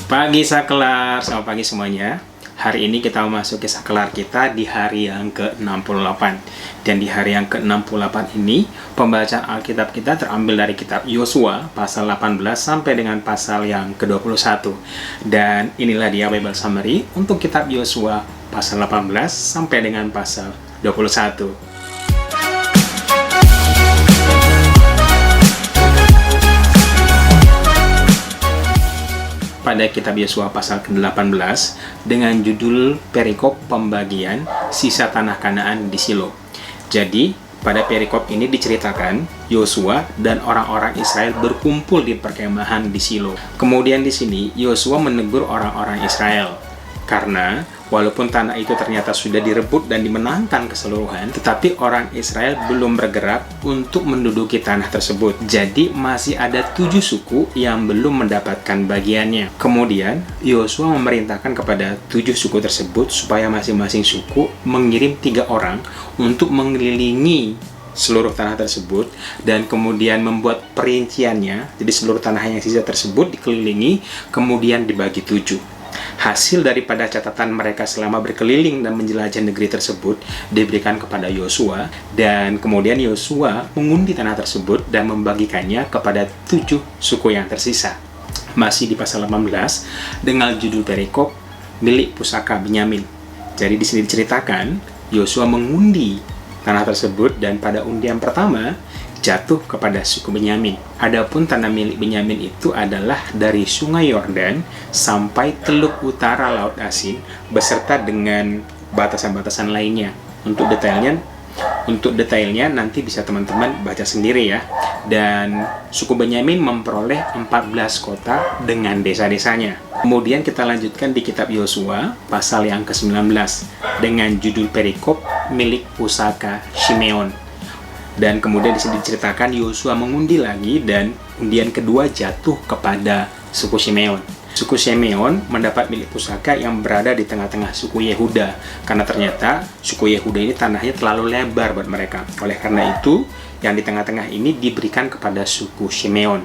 Pagi Sakelar, selamat pagi semuanya. Hari ini kita memasuki Sakelar kita di hari yang ke-68. Dan di hari yang ke-68 ini, pembacaan Alkitab kita terambil dari kitab Yosua pasal 18 sampai dengan pasal yang ke-21. Dan inilah dia Bible Summary untuk kitab Yosua pasal 18 sampai dengan pasal 21. Pada kitab Yosua pasal ke-18 dengan judul perikop pembagian sisa tanah Kanaan di Shilo. Jadi, pada perikop ini diceritakan Yosua dan orang-orang Israel berkumpul di perkemahan di Shilo. Kemudian di sini Yosua menegur orang-orang Israel karena walaupun tanah itu ternyata sudah direbut dan dimenangkan keseluruhan, tetapi orang Israel belum bergerak untuk menduduki tanah tersebut. Jadi masih ada 7 suku yang belum mendapatkan bagiannya. Kemudian Yosua memerintahkan kepada 7 suku tersebut supaya masing-masing suku mengirim 3 orang untuk mengelilingi seluruh tanah tersebut dan kemudian membuat perinciannya. Jadi seluruh tanah yang sisa tersebut dikelilingi kemudian dibagi 7. Hasil daripada catatan mereka selama berkeliling dan menjelajah negeri tersebut diberikan kepada Yosua, dan kemudian Yosua mengundi tanah tersebut dan membagikannya kepada 7 suku yang tersisa. Masih di pasal 18 dengan judul perikop milik pusaka Benyamin. Jadi di sini diceritakan Yosua mengundi tanah tersebut dan pada undian pertama jatuh kepada suku Benyamin. Adapun tanah milik Benyamin itu adalah dari Sungai Yordan sampai teluk utara Laut Asin beserta dengan batasan-batasan lainnya. Untuk detailnya nanti bisa teman-teman baca sendiri ya. Dan suku Benyamin memperoleh 14 kota dengan desa-desanya. Kemudian kita lanjutkan di kitab Yosua pasal yang ke-19 dengan judul perikop milik pusaka Shimeon. Dan kemudian di sini diceritakan Yosua mengundi lagi dan undian kedua jatuh kepada suku Shimeon. Suku Shimeon mendapat milik pusaka yang berada di tengah-tengah suku Yehuda, karena ternyata suku Yehuda ini tanahnya terlalu lebar buat mereka. Oleh karena itu, yang di tengah-tengah ini diberikan kepada suku Shimeon.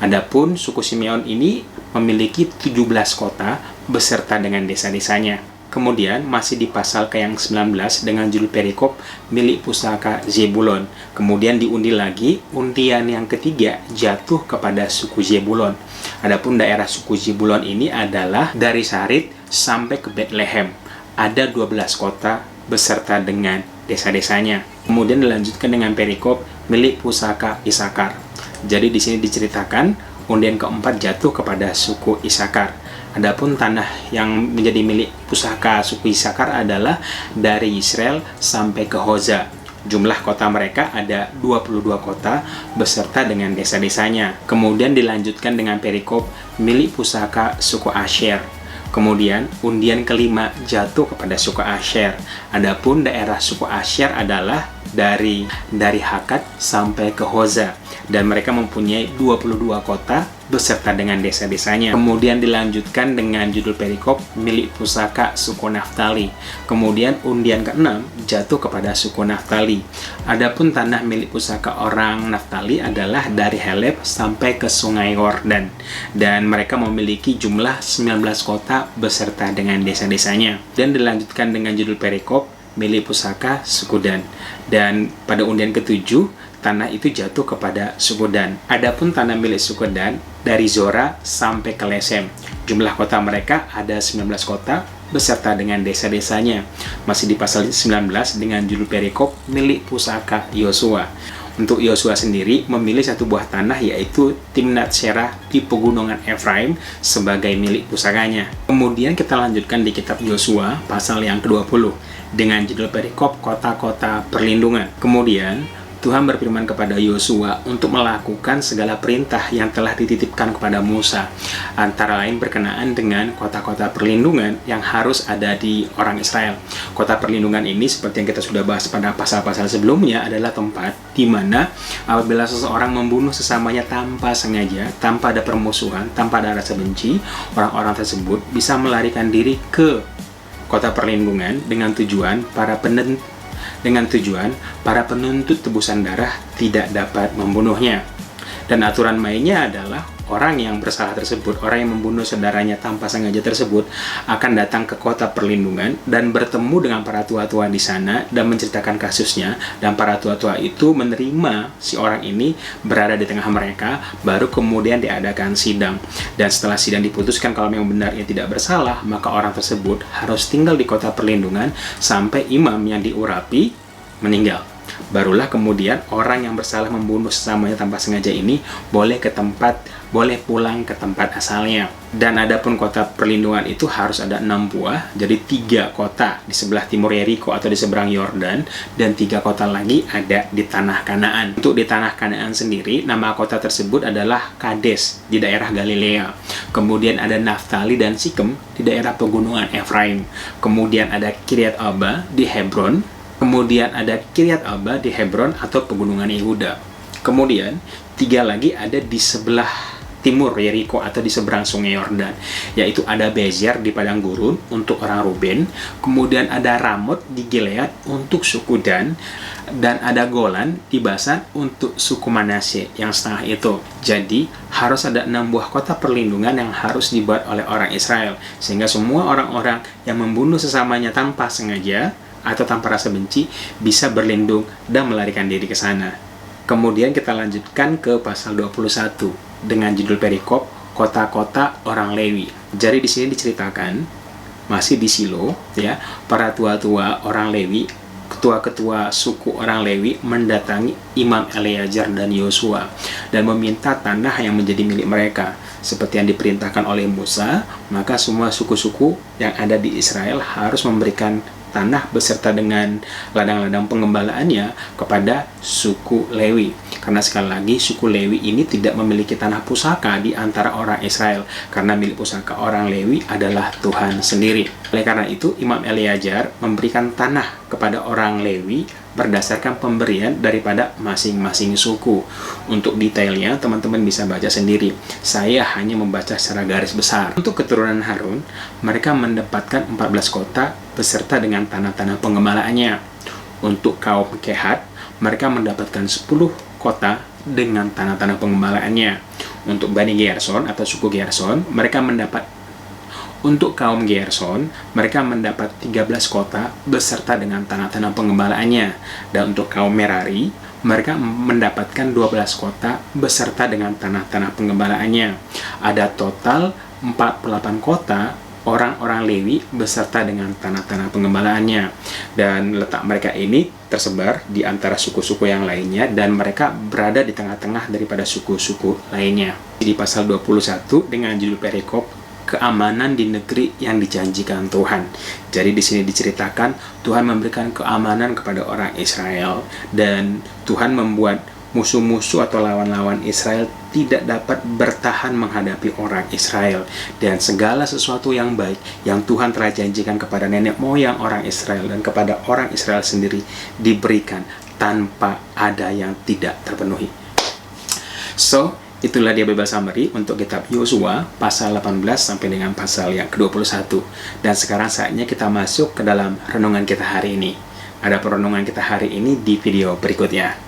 Adapun suku Shimeon ini memiliki 17 kota beserta dengan desa-desanya. Kemudian masih di pasal yang 19 dengan judul perikop milik pusaka Zebulon. Kemudian diundi lagi, undian yang ketiga jatuh kepada suku Zebulon. Adapun daerah suku Zebulon ini adalah dari Sarit sampai ke Bethlehem. Ada 12 kota beserta dengan desa-desanya. Kemudian dilanjutkan dengan perikop milik pusaka Isakar. Jadi di sini diceritakan undian keempat jatuh kepada suku Isakar. Adapun tanah yang menjadi milik pusaka suku Isakar adalah dari Israel sampai ke Hoza. Jumlah kota mereka ada 22 kota beserta dengan desa-desanya. Kemudian dilanjutkan dengan perikop milik pusaka suku Asher. Kemudian undian kelima jatuh kepada suku Asher. Adapun daerah suku Asher adalah dari Hakat sampai ke Hoza. Dan mereka mempunyai 22 kota beserta dengan desa-desanya. Kemudian dilanjutkan dengan judul perikop milik pusaka suku Naftali. Kemudian undian ke-6 jatuh kepada suku Naftali. Adapun tanah milik pusaka orang Naftali adalah dari Heleb sampai ke Sungai Yordan. Dan mereka memiliki jumlah 19 kota beserta dengan desa-desanya. Dan dilanjutkan dengan judul perikop milik pusaka suku Dan. Dan pada undian ke-7 tanah itu jatuh kepada suku Dan. Adapun tanah milik suku Dan dari Zora sampai ke Lesem. Jumlah kota mereka ada 19 kota beserta dengan desa-desanya. Masih di pasal 19 dengan judul perikop milik pusaka Yosua. Untuk Yosua sendiri memilih satu buah tanah yaitu Timnat Serah di pegunungan Efraim sebagai milik pusakanya. Kemudian kita lanjutkan di kitab Yosua pasal yang ke-20 dengan judul perikop kota-kota perlindungan. Kemudian Tuhan berfirman kepada Yosua untuk melakukan segala perintah yang telah dititipkan kepada Musa, antara lain berkenaan dengan kota-kota perlindungan yang harus ada di orang Israel. Kota perlindungan ini seperti yang kita sudah bahas pada pasal-pasal sebelumnya adalah tempat di mana apabila seseorang membunuh sesamanya tanpa sengaja, tanpa ada permusuhan, tanpa ada rasa benci, orang-orang tersebut bisa melarikan diri ke kota perlindungan dengan tujuan para penuntut tebusan darah tidak dapat membunuhnya. Dan aturan mainnya adalah orang yang bersalah tersebut, orang yang membunuh saudaranya tanpa sengaja tersebut, akan datang ke kota perlindungan dan bertemu dengan para tua-tua di sana dan menceritakan kasusnya. Dan para tua-tua itu menerima si orang ini berada di tengah mereka, baru kemudian diadakan sidang. Dan setelah sidang diputuskan kalau memang benar ia tidak bersalah, maka orang tersebut harus tinggal di kota perlindungan sampai imam yang diurapi meninggal. Barulah kemudian orang yang bersalah membunuh sesamanya tanpa sengaja ini boleh pulang ke tempat asalnya. Dan adapun kota perlindungan itu harus ada 6 buah, jadi 3 kota di sebelah timur Yeriko atau di seberang Yordan, dan 3 kota lagi ada di tanah Kanaan. Untuk di tanah Kanaan sendiri, nama kota tersebut adalah Kades di daerah Galilea. Kemudian ada Naftali dan Sikem di daerah pegunungan Efraim. Kemudian ada Kiryat Arba di Hebron. Kemudian ada Kiryat Arba di Hebron atau pegunungan Yehuda. Kemudian 3 lagi ada di sebelah timur Yeriko atau di seberang sungai Yordan, yaitu ada Bezer di padang gurun untuk orang Ruben, kemudian ada Ramot di Gilead untuk suku Dan ada Golan di Basan untuk suku Manasye yang setengah itu. Jadi harus ada 6 buah kota perlindungan yang harus dibuat oleh orang Israel, sehingga semua orang-orang yang membunuh sesamanya tanpa sengaja atau tanpa rasa benci bisa berlindung dan melarikan diri ke sana. Kemudian kita lanjutkan ke pasal 21 dengan judul perikop kota-kota orang Lewi. Jadi di sini diceritakan masih di Silo, ya, para tua-tua orang Lewi, ketua-ketua suku orang Lewi mendatangi Imam Eleazar dan Yosua dan meminta tanah yang menjadi milik mereka. Seperti yang diperintahkan oleh Musa, maka semua suku-suku yang ada di Israel harus memberikan tanah beserta dengan ladang-ladang pengembalaannya kepada suku Lewi. Karena sekali lagi suku Lewi ini tidak memiliki tanah pusaka di antara orang Israel, karena milik pusaka orang Lewi adalah Tuhan sendiri. Oleh karena itu Imam Eleazar memberikan tanah kepada orang Lewi berdasarkan pemberian daripada masing-masing suku. Untuk detailnya teman-teman bisa baca sendiri. Saya hanya membaca secara garis besar. Untuk keturunan Harun, mereka mendapatkan 14 kota beserta dengan tanah-tanah pengembalaannya. Untuk kaum Kehat, mereka mendapatkan 10 kota dengan tanah-tanah pengembalaannya. Untuk Bani Gerson atau suku Gerson, Untuk kaum Gerson, mereka mendapat 13 kota beserta dengan tanah-tanah pengembalaannya. Dan untuk kaum Merari, mereka mendapatkan 12 kota beserta dengan tanah-tanah pengembalaannya. Ada total 48 kota orang-orang Lewi beserta dengan tanah-tanah pengembalaannya. Dan letak mereka ini tersebar di antara suku-suku yang lainnya dan mereka berada di tengah-tengah daripada suku-suku lainnya. Di pasal 21 dengan judul perikop keamanan di negeri yang dijanjikan Tuhan. Jadi di sini diceritakan Tuhan memberikan keamanan kepada orang Israel dan Tuhan membuat musuh-musuh atau lawan-lawan Israel tidak dapat bertahan menghadapi orang Israel, dan segala sesuatu yang baik yang Tuhan telah janjikan kepada nenek moyang orang Israel dan kepada orang Israel sendiri diberikan tanpa ada yang tidak terpenuhi. So, itulah dia Bible Summary untuk kitab Yosua pasal 18 sampai dengan pasal yang ke-21. Dan sekarang saatnya kita masuk ke dalam renungan kita hari ini. Ada perenungan kita hari ini di video berikutnya.